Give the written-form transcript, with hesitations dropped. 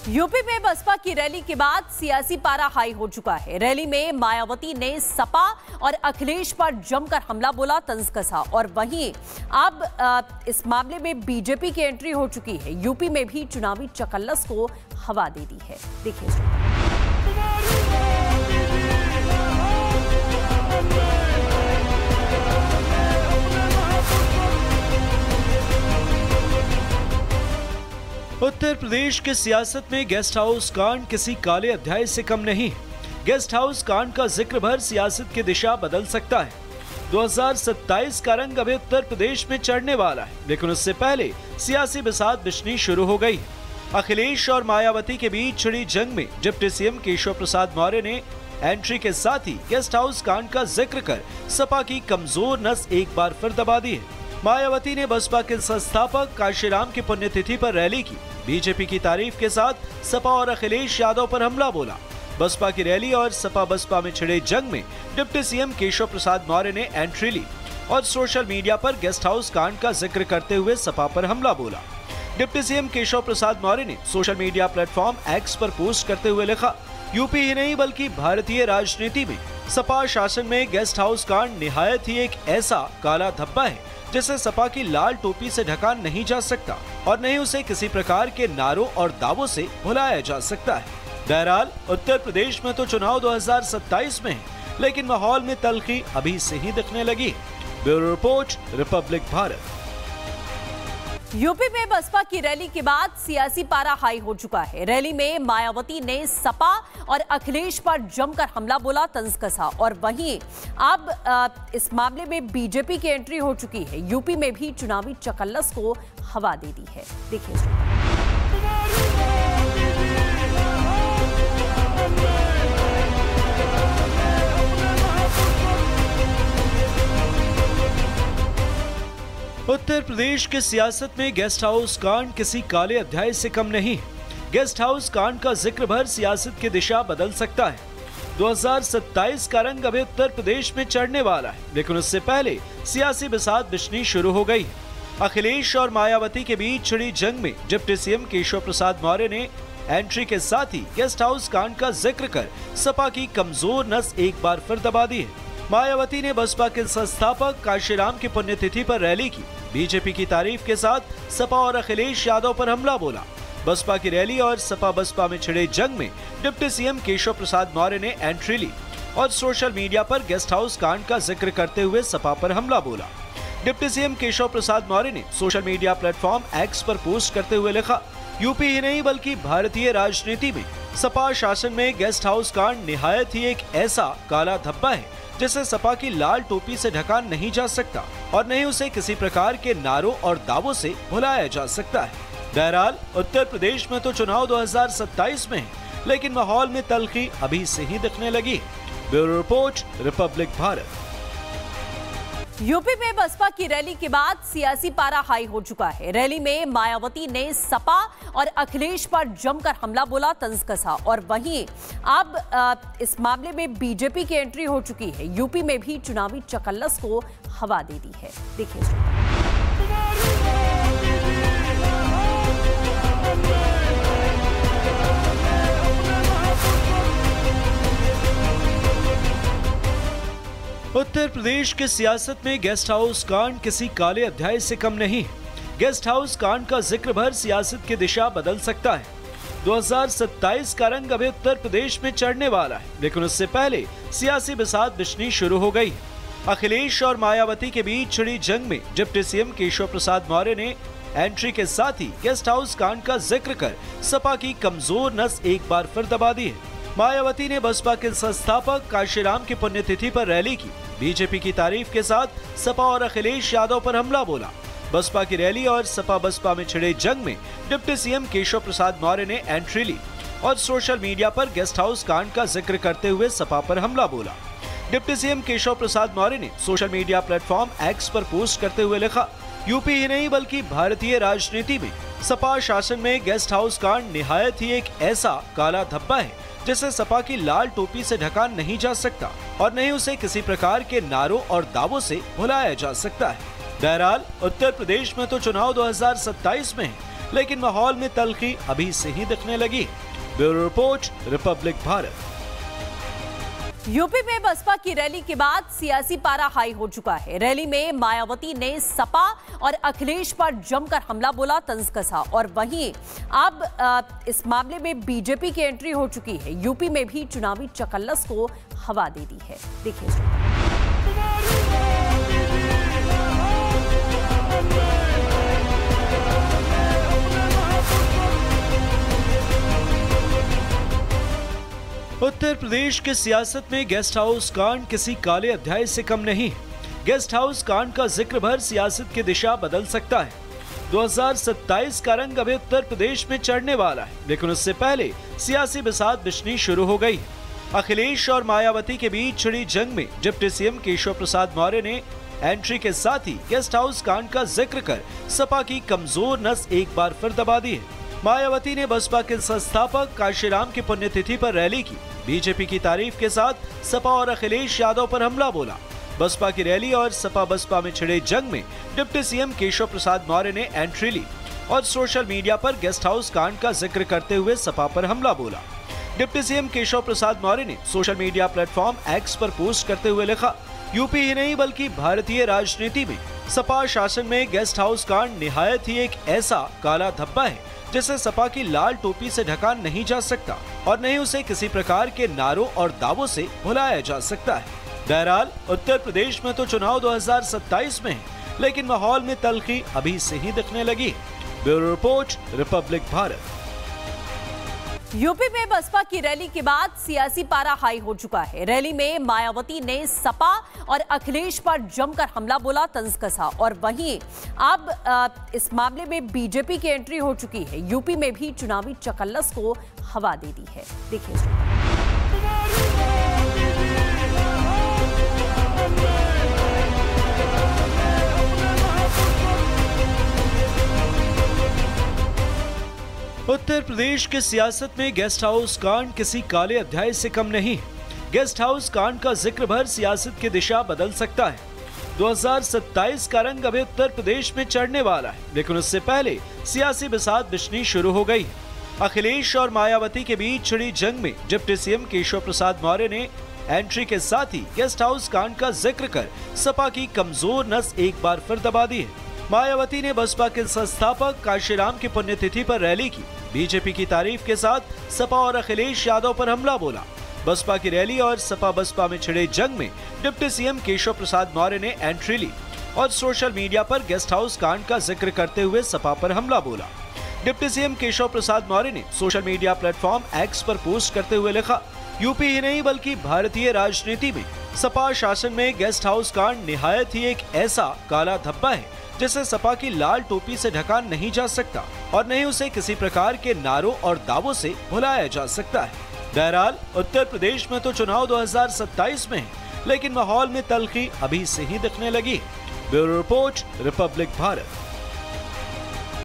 UP में बसपा की rally के बाद सियासी पारा हाई हो चुका है। रैली में मायावती ने सपा और अखिलेश पर जमकर हमला बोला, तंज कसा। और वहीं अब इस मामले में बीजेपी की एंट्री हो चुकी है। यूपी में भी चुनावी चकल्लस को हवा दे दी है। देखिए उत्तर प्रदेश के सियासत में गेस्ट हाउस कांड किसी काले अध्याय से कम नहीं है। गेस्ट हाउस कांड का जिक्र भर सियासत की दिशा बदल सकता है। 2027 का रंग अभी उत्तर प्रदेश में चढ़ने वाला है, लेकिन उससे पहले सियासी बिसात बिछनी शुरू हो गई है। अखिलेश और मायावती के बीच छिड़ी जंग में डिप्टी सीएम केशव प्रसाद मौर्य ने एंट्री के साथ ही गेस्ट हाउस कांड का जिक्र कर सपा की कमजोर नस एक बार फिर दबा दी है। मायावती ने बसपा के संस्थापक काशीराम की पुण्यतिथि पर रैली की। बीजेपी की तारीफ के साथ सपा और अखिलेश यादव पर हमला बोला। बसपा की रैली और सपा बसपा में छिड़े जंग में डिप्टी सीएम केशव प्रसाद मौर्य ने एंट्री ली और सोशल मीडिया पर गेस्ट हाउस कांड का जिक्र करते हुए सपा पर हमला बोला। डिप्टी सीएम केशव प्रसाद मौर्य ने सोशल मीडिया प्लेटफॉर्म एक्स पर पोस्ट करते हुए लिखा, यूपी ही नहीं बल्कि भारतीय राजनीति में सपा शासन में गेस्ट हाउस कांड निहायत ही एक ऐसा काला धब्बा है जिसे सपा की लाल टोपी से ढका नहीं जा सकता और नहीं उसे किसी प्रकार के नारों और दावों से भुलाया जा सकता है। बहरहाल उत्तर प्रदेश में तो चुनाव 2027 में है, लेकिन माहौल में तल्खी अभी से ही दिखने लगी। Bureau report, Republic Bharat. UP में बसपा की रैली के बाद सियासी पारा हाई हो चुका है। रैली में मायावती ने सपा और अखिलेश पर जमकर हमला बोला, तंज कसा। और वहीं अब इस मामले में बीजेपी की एंट्री हो चुकी है। यूपी में भी चुनावी चकल्लस को हवा दे दी है। देखिए उत्तर प्रदेश के सियासत में गेस्ट हाउस कांड किसी काले अध्याय से कम नहीं है। गेस्ट हाउस कांड का जिक्र भर सियासत की दिशा बदल सकता है। 2027 का रंग अभी उत्तर प्रदेश में चढ़ने वाला है, लेकिन उससे पहले सियासी बिसात बिछनी शुरू हो गई है। अखिलेश और मायावती के बीच छिड़ी जंग में डिप्टी सीएम केशव प्रसाद मौर्य ने एंट्री के साथ ही गेस्ट हाउस कांड का जिक्र कर सपा की कमजोर नस एक बार फिर दबा दी है। मायावती ने बसपा के संस्थापक काशीराम की पुण्यतिथि पर रैली की। बीजेपी की तारीफ के साथ सपा और अखिलेश यादव पर हमला बोला। बसपा की रैली और सपा बसपा में छिड़े जंग में डिप्टी सीएम केशव प्रसाद मौर्य ने एंट्री ली और सोशल मीडिया पर गेस्ट हाउस कांड का जिक्र करते हुए सपा पर हमला बोला। डिप्टी सीएम केशव प्रसाद मौर्य ने सोशल मीडिया प्लेटफॉर्म एक्स पर पोस्ट करते हुए लिखा, यूपी ही नहीं बल्कि भारतीय राजनीति में सपा शासन में गेस्ट हाउस कांड निहायत ही एक ऐसा काला धब्बा है जिसे सपा की लाल टोपी से ढका नहीं जा सकता और नहीं उसे किसी प्रकार के नारों और दावों से भुलाया जा सकता है। बहरहाल उत्तर प्रदेश में तो चुनाव 2027 में है, लेकिन माहौल में तल्खी अभी से ही दिखने लगी। Bureau report, Republic Bharat. UP में बसपा की रैली के बाद सियासी पारा हाई हो चुका है। रैली में मायावती ने सपा और अखिलेश पर जमकर हमला बोला, तंज कसा। और वहीं अब इस मामले में बीजेपी की एंट्री हो चुकी है। यूपी में भी चुनावी चकल्लस को हवा दे दी है। देखिए उत्तर प्रदेश के सियासत में गेस्ट हाउस कांड किसी काले अध्याय से कम नहीं है। गेस्ट हाउस कांड का जिक्र भर सियासत की दिशा बदल सकता है। 2027 का रंग अभी उत्तर प्रदेश में चढ़ने वाला है, लेकिन उससे पहले सियासी बिसात बिछनी शुरू हो गई है। अखिलेश और मायावती के बीच छिड़ी जंग में डिप्टी सीएम केशव प्रसाद मौर्य ने एंट्री के साथ ही गेस्ट हाउस कांड का जिक्र कर सपा की कमजोर नस एक बार फिर दबा दी है। मायावती ने बसपा के संस्थापक काशीराम की पुण्यतिथि पर रैली की। बीजेपी की तारीफ के साथ सपा और अखिलेश यादव पर हमला बोला। बसपा की रैली और सपा बसपा में छिड़े जंग में डिप्टी सीएम केशव प्रसाद मौर्य ने एंट्री ली और सोशल मीडिया पर गेस्ट हाउस कांड का जिक्र करते हुए सपा पर हमला बोला। डिप्टी सीएम केशव प्रसाद मौर्य ने सोशल मीडिया प्लेटफॉर्म एक्स पर पोस्ट करते हुए लिखा, यूपी ही नहीं बल्कि भारतीय राजनीति में सपा शासन में गेस्ट हाउस कांड निहायत ही एक ऐसा काला धब्बा है जिसे सपा की लाल टोपी से ढका नहीं जा सकता और नहीं उसे किसी प्रकार के नारों और दावों से भुलाया जा सकता है। बहरहाल उत्तर प्रदेश में तो चुनाव 2027 में है, लेकिन माहौल में तल्खी अभी से ही दिखने लगी। Bureau report, Republic Bharat. UP में बसपा की रैली के बाद सियासी पारा हाई हो चुका है। रैली में मायावती ने सपा और अखिलेश पर जमकर हमला बोला, तंज कसा। और वहीं अब इस मामले में बीजेपी की एंट्री हो चुकी है। यूपी में भी चुनावी चकल्लस को हवा दे दी है। देखिए, उत्तर प्रदेश के सियासत में गेस्ट हाउस कांड किसी काले अध्याय से कम नहीं है। गेस्ट हाउस कांड का जिक्र भर सियासत की दिशा बदल सकता है। 2027 का रंग अभी उत्तर प्रदेश में चढ़ने वाला है, लेकिन उससे पहले सियासी बिसात बिछनी शुरू हो गई है। अखिलेश और मायावती के बीच छिड़ी जंग में डिप्टी सीएम केशव प्रसाद मौर्य ने एंट्री के साथ ही गेस्ट हाउस कांड का जिक्र कर सपा की कमजोर नस एक बार फिर दबा दी है। मायावती ने बसपा के संस्थापक काशीराम की पुण्यतिथि पर रैली की। बीजेपी की तारीफ के साथ सपा और अखिलेश यादव पर हमला बोला। बसपा की रैली और सपा बसपा में छिड़े जंग में डिप्टी सीएम केशव प्रसाद मौर्य ने एंट्री ली और सोशल मीडिया पर गेस्ट हाउस कांड का जिक्र करते हुए सपा पर हमला बोला। डिप्टी सीएम केशव प्रसाद मौर्य ने सोशल मीडिया प्लेटफॉर्म एक्स पर पोस्ट करते हुए लिखा, यूपी ही नहीं बल्कि भारतीय राजनीति में सपा शासन में गेस्ट हाउस कांड निहायत ही एक ऐसा काला धब्बा है जिसे सपा की लाल टोपी से ढका नहीं जा सकता और नहीं उसे किसी प्रकार के नारों और दावों से भुलाया जा सकता है। बहरहाल उत्तर प्रदेश में तो चुनाव 2027 में है, लेकिन माहौल में तल्खी अभी से ही दिखने लगी। Bureau report, Republic Bharat. UP में बसपा की रैली के बाद सियासी पारा हाई हो चुका है। रैली में मायावती ने सपा और अखिलेश पर जमकर हमला बोला, तंज कसा। और वहीं अब इस मामले में बीजेपी की एंट्री हो चुकी है। यूपी में भी चुनावी चकल्लस को हवा दे दी है। देखिए, उत्तर प्रदेश के सियासत में गेस्ट हाउस कांड किसी काले अध्याय से कम नहीं है। गेस्ट हाउस कांड का जिक्र भर सियासत की दिशा बदल सकता है। 2027 का रंग अभी उत्तर प्रदेश में चढ़ने वाला है, लेकिन उससे पहले सियासी बिसात बिछनी शुरू हो गई है। अखिलेश और मायावती के बीच छिड़ी जंग में डिप्टी सीएम केशव प्रसाद मौर्य ने एंट्री के साथ ही गेस्ट हाउस कांड का जिक्र कर सपा की कमजोर नस एक बार फिर दबा दी है। मायावती ने बसपा के संस्थापक काशीराम की पुण्यतिथि पर रैली की। बीजेपी की तारीफ के साथ सपा और अखिलेश यादव पर हमला बोला। बसपा की रैली और सपा बसपा में छिड़े जंग में डिप्टी सीएम केशव प्रसाद मौर्य ने एंट्री ली और सोशल मीडिया पर गेस्ट हाउस कांड का जिक्र करते हुए सपा पर हमला बोला। डिप्टी सीएम केशव प्रसाद मौर्य ने सोशल मीडिया प्लेटफॉर्म एक्स पर पोस्ट करते हुए लिखा, यूपी ही नहीं बल्कि भारतीय राजनीति में सपा शासन में गेस्ट हाउस कांड निहायत ही एक ऐसा काला धब्बा है जिसे सपा की लाल टोपी से ढका नहीं जा सकता और नहीं उसे किसी प्रकार के नारों और दावों से भुलाया जा सकता है। बहरहाल उत्तर प्रदेश में तो चुनाव 2027 में है, लेकिन माहौल में तल्खी अभी से ही दिखने लगी। Bureau report, Republic Bharat.